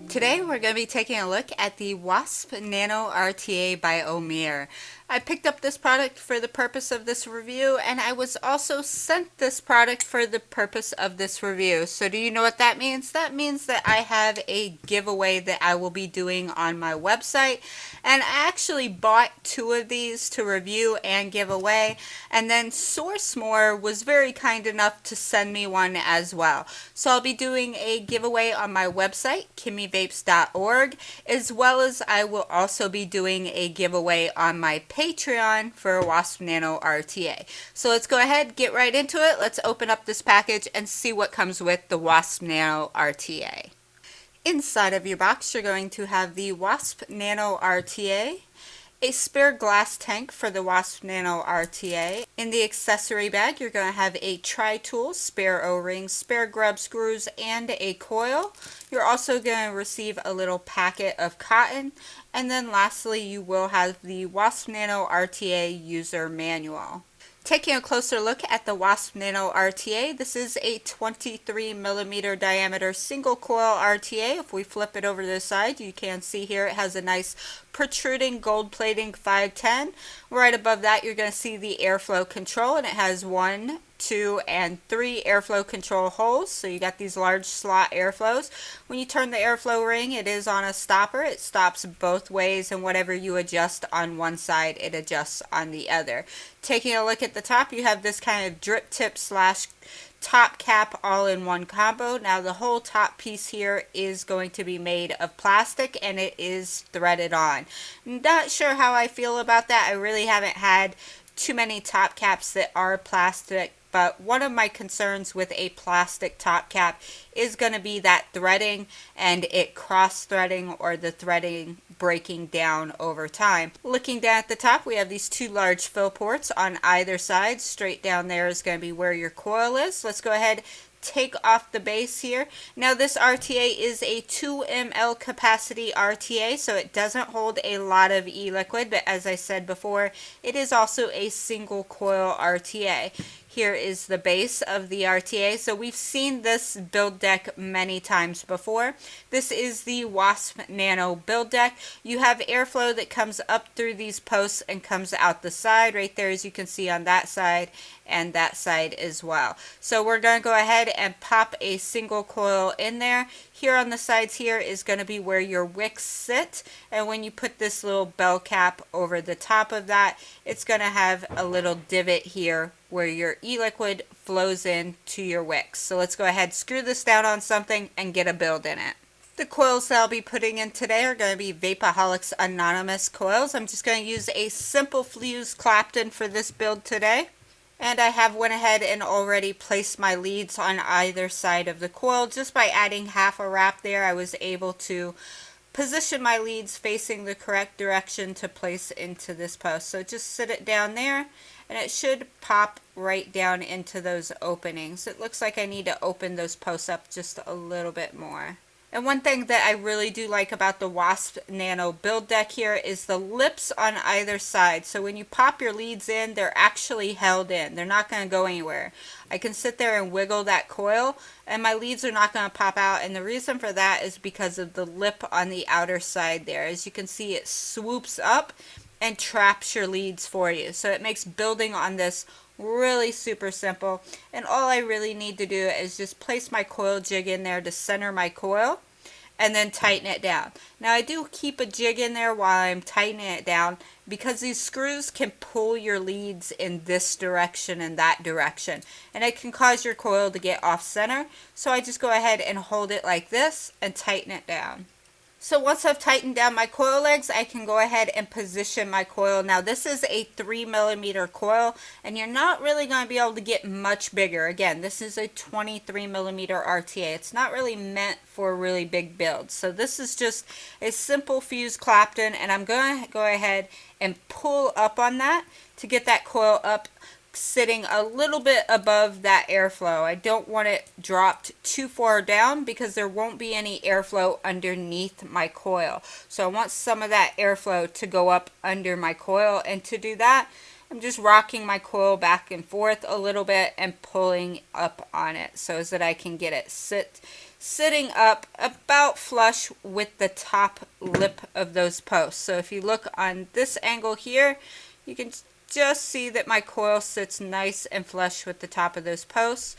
Today we're going to be taking a look at the Wasp Nano RTA by Ohmir. I picked up this product for the purpose of this review, and I was also sent this product for the purpose of this review. So do you know what that means? That means that I have a giveaway that I will be doing on my website, and I actually bought two of these to review and give away, and then SourceMore was very kind enough to send me one as well. So I'll be doing a giveaway on my website, kimmivapes.org, as well as I will also be doing a giveaway on my Patreon for Wasp Nano RTA. So let's go ahead, get right into it. Let's open up this package and see what comes with the Wasp Nano RTA. Inside of your box, you're going to have the Wasp Nano RTA, a spare glass tank for the Wasp Nano RTA. In the accessory bag, you're going to have a tri-tool, spare O-rings, spare grub screws, and a coil. You're also going to receive a little packet of cotton. And then lastly, you will have the Wasp Nano RTA user manual. Taking a closer look at the Wasp Nano RTA, this is a 23mm diameter single coil RTA. If we flip it over to the side, you can see here it has a nice protruding gold plating 510. Right above that, you're going to see the airflow control, and it has 1, 2, and 3 airflow control holes. So you got these large slot airflows. When you turn the airflow ring, it is on a stopper. It stops both ways, and whatever you adjust on one side, it adjusts on the other. Taking a look at the top, you have this kind of drip tip slash top cap all in one combo. Now the whole top piece here is going to be made of plastic, and it is threaded on. Not sure how I feel about that. I really haven't had too many top caps that are plastic, but one of my concerns with a plastic top cap is going to be that threading and it cross-threading or the threading breaking down over time. Looking down at the top, we have these two large fill ports on either side. Straight down there is going to be where your coil is. Let's go ahead, take off the base here. Now this RTA is a 2 ml capacity RTA, so it doesn't hold a lot of e-liquid, but as I said before, it is also a single coil RTA. Here is the base of the RTA. So we've seen this build deck many times before. This is the Wasp Nano build deck. You have airflow that comes up through these posts and comes out the side right there, as you can see on that side and that side as well. So we're going to go ahead and pop a single coil in there. Here on the sides here is going to be where your wicks sit, and when you put this little bell cap over the top of that, it's going to have a little divot here where your e-liquid flows in to your wicks. So let's go ahead, screw this down on something and get a build in it. The coils that I'll be putting in today are going to be Vapaholics Anonymous coils. I'm just going to use a simple fused Clapton for this build today. And I have went ahead and already placed my leads on either side of the coil. Just by adding half a wrap there, I was able to position my leads facing the correct direction to place into this post. So just sit it down there, and it should pop right down into those openings. It looks like I need to open those posts up just a little bit more. And one thing that I really do like about the Wasp Nano build deck here is the lips on either side. So when you pop your leads in, they're actually held in. They're not going to go anywhere. I can sit there and wiggle that coil, and my leads are not going to pop out. And the reason for that is because of the lip on the outer side there. As you can see, it swoops up and traps your leads for you. So it makes building on this really super simple, and all I really need to do is just place my coil jig in there to center my coil and then tighten it down. Now I do keep a jig in there while I'm tightening it down because these screws can pull your leads in this direction and that direction, and it can cause your coil to get off center. So I just go ahead and hold it like this and tighten it down. So once I've tightened down my coil legs, I can go ahead and position my coil. Now this is a 3mm coil, and you're not really going to be able to get much bigger. Again, this is a 23mm RTA. It's not really meant for really big builds. So this is just a simple fused Clapton, and I'm going to go ahead and pull up on that to get that coil up, sitting a little bit above that airflow. I don't want it dropped too far down because there won't be any airflow underneath my coil. So I want some of that airflow to go up under my coil, and to do that, I'm just rocking my coil back and forth a little bit and pulling up on it so that I can get it sitting up about flush with the top lip of those posts. So if you look on this angle here, you can just see that my coil sits nice and flush with the top of those posts.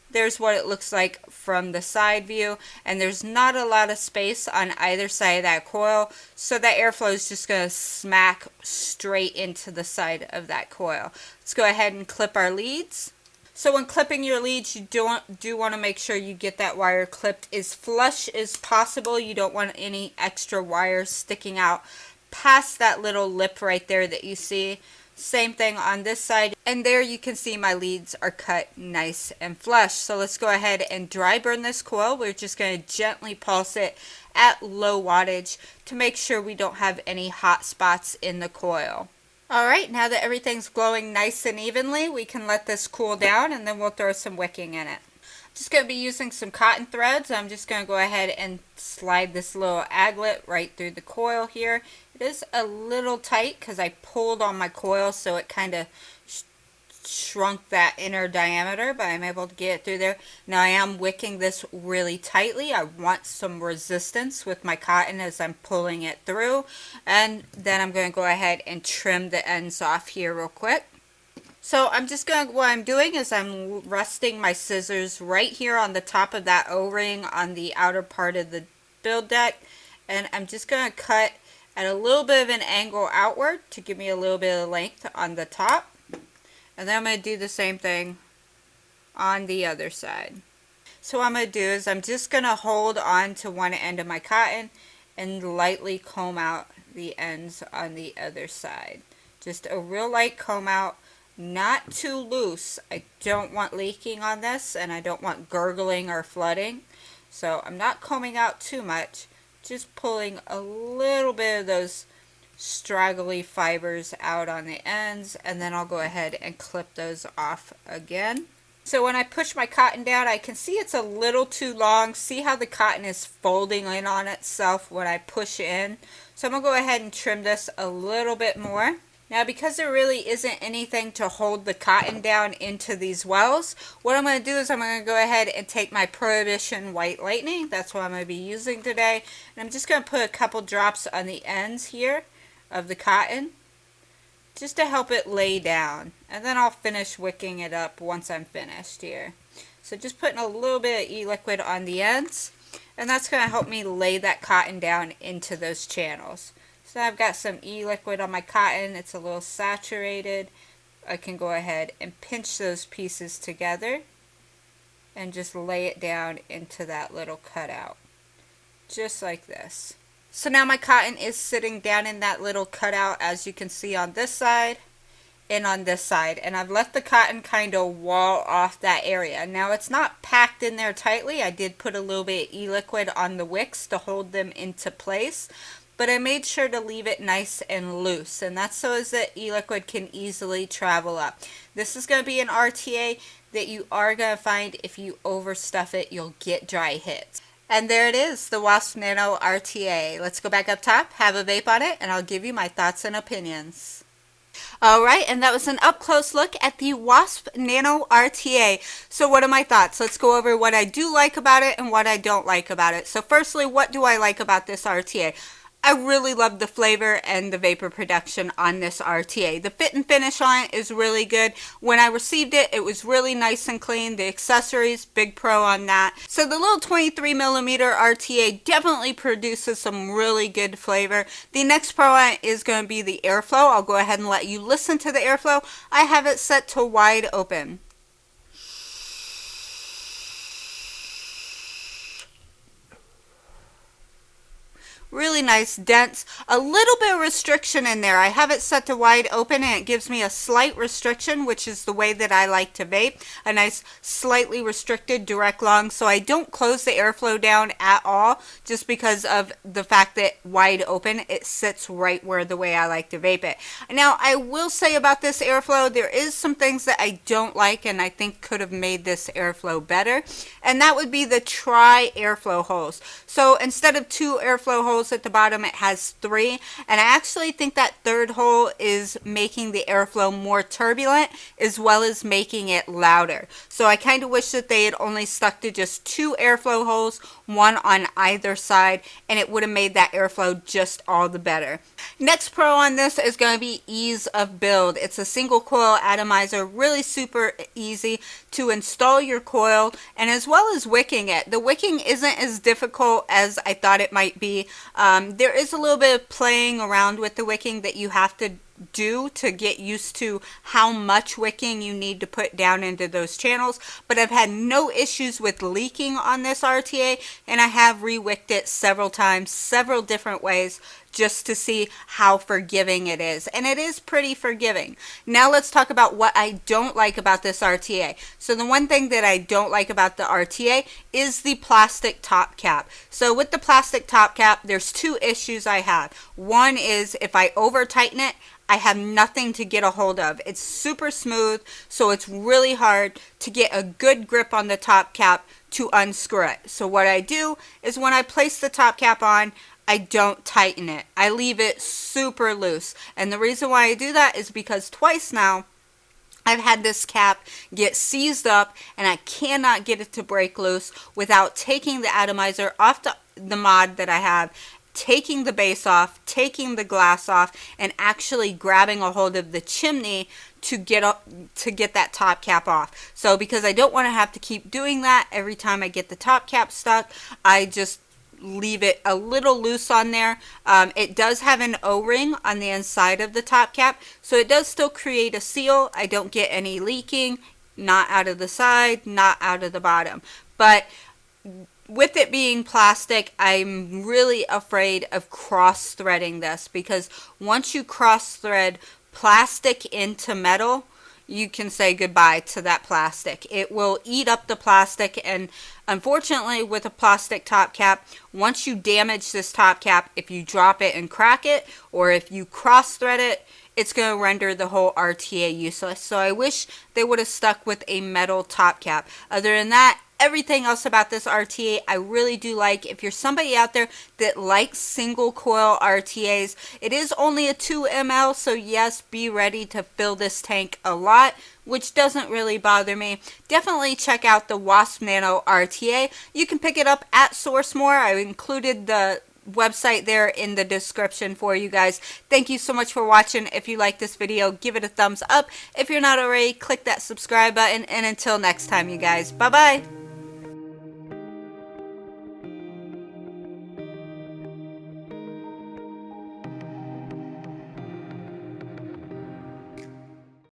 There's what it looks like from the side view, and there's not a lot of space on either side of that coil, so that airflow is just going to smack straight into the side of that coil. Let's go ahead and clip our leads. So when clipping your leads, you do want to make sure you get that wire clipped as flush as possible. You don't want any extra wires sticking out past that little lip right there that you see. Same thing on this side, and there you can see my leads are cut nice and flush. So let's go ahead and dry burn this coil. We're just going to gently pulse it at low wattage to make sure we don't have any hot spots in the coil. Alright, now that everything's glowing nice and evenly, we can let this cool down, and then we'll throw some wicking in it. Just going to be using some cotton threads. I'm just going to go ahead and slide this little aglet right through the coil here. It is a little tight because I pulled on my coil, so it kind of shrunk that inner diameter, but I'm able to get it through there. Now I am wicking this really tightly. I want some resistance with my cotton as I'm pulling it through, and then I'm going to go ahead and trim the ends off here real quick. So what I'm doing is I'm resting my scissors right here on the top of that O-ring on the outer part of the build deck, and I'm just going to cut at a little bit of an angle outward to give me a little bit of length on the top. And then I'm going to do the same thing on the other side. So what I'm going to do is I'm just going to hold on to one end of my cotton and lightly comb out the ends on the other side. Just a real light comb out, not too loose. I don't want leaking on this, and I don't want gurgling or flooding. So I'm not combing out too much, just pulling a little bit of those straggly fibers out on the ends, and then I'll go ahead and clip those off again. So when I push my cotton down, I can see it's a little too long. See how the cotton is folding in on itself when I push in? So I'm going to go ahead and trim this a little bit more. Now, because there really isn't anything to hold the cotton down into these wells, what I'm going to do is I'm going to go ahead and take my Prohibition White Lightning. That's what I'm going to be using today. And I'm just going to put a couple drops on the ends here of the cotton, just to help it lay down. And then I'll finish wicking it up once I'm finished here. So just putting a little bit of e-liquid on the ends, and that's going to help me lay that cotton down into those channels. So I've got some e-liquid on my cotton. It's a little saturated. I can go ahead and pinch those pieces together and just lay it down into that little cutout, just like this. So now my cotton is sitting down in that little cutout, as you can see on this side and on this side, and I've let the cotton kind of wall off that area. Now it's not packed in there tightly. I did put a little bit of e-liquid on the wicks to hold them into place, but I made sure to leave it nice and loose, and that's so as that e-liquid can easily travel up. This is going to be an RTA that you are going to find if you overstuff it, you'll get dry hits. And there it is, the Wasp Nano RTA. Let's go back up top, have a vape on it, and I'll give you my thoughts and opinions. Alright, and that was an up-close look at the Wasp Nano RTA. So what are my thoughts? Let's go over what I do like about it and what I don't like about it. So firstly, what do I like about this RTA? I really love the flavor and the vapor production on this RTA. The fit and finish on it is really good. When I received it, it was really nice and clean. The accessories, big pro on that. So the little 23mm RTA definitely produces some really good flavor. The next pro on it is going to be the airflow. I'll go ahead and let you listen to the airflow. I have it set to wide open. Really nice, dense, a little bit of restriction in there. I have it set to wide open, and it gives me a slight restriction, which is the way that I like to vape. A nice slightly restricted direct long, so I don't close the airflow down at all, just because of the fact that wide open, it sits right where the way I like to vape it. Now, I will say about this airflow, there is some things that I don't like and I think could have made this airflow better, and that would be the tri-airflow holes. So instead of 2 airflow holes at the bottom it has 3, and I actually think that third hole is making the airflow more turbulent as well as making it louder. So I kind of wish that they had only stuck to just 2 airflow holes, one on either side, and it would have made that airflow just all the better. Next pro on this is going to be ease of build. It's a single coil atomizer, really super easy to install your coil, and as well as wicking it. The wicking isn't as difficult as I thought it might be. There is a little bit of playing around with the wicking that you have to do to get used to how much wicking you need to put down into those channels, but I've had no issues with leaking on this RTA, and I have re-wicked it several times, several different ways, just to see how forgiving it is, and it is pretty forgiving. Now let's talk about what I don't like about this RTA. So the one thing that I don't like about the RTA is the plastic top cap. So with the plastic top cap, there's 2 issues I have. One is if I over tighten it, I have nothing to get a hold of. It's super smooth, so it's really hard to get a good grip on the top cap to unscrew it. So what I do is when I place the top cap on, I don't tighten it. I leave it super loose. And the reason why I do that is because twice now I've had this cap get seized up and I cannot get it to break loose without taking the atomizer off the mod that I have, taking the base off, taking the glass off, and actually grabbing a hold of the chimney to get that top cap off. So because I don't want to have to keep doing that every time I get the top cap stuck, I just leave it a little loose on there. It does have an O-ring on the inside of the top cap, so it does still create a seal. I don't get any leaking, not out of the side, not out of the bottom. But with it being plastic, I'm really afraid of cross threading this, because once you cross thread plastic into metal, you can say goodbye to that plastic. It will eat up the plastic, and unfortunately with a plastic top cap, once you damage this top cap, if you drop it and crack it, or if you cross thread it, it's going to render the whole RTA useless. So I wish they would have stuck with a metal top cap. Other than that, everything else about this RTA I really do like. If you're somebody out there that likes single coil RTAs, it is only a 2 ml, so yes, be ready to fill this tank a lot, which doesn't really bother me. Definitely check out the Wasp Nano RTA. You can pick it up at SourceMore. I included the website there in the description for you guys. Thank you so much for watching. If you like this video, give it a thumbs up. If you're not already, click that subscribe button, and until next time, you guys, bye bye.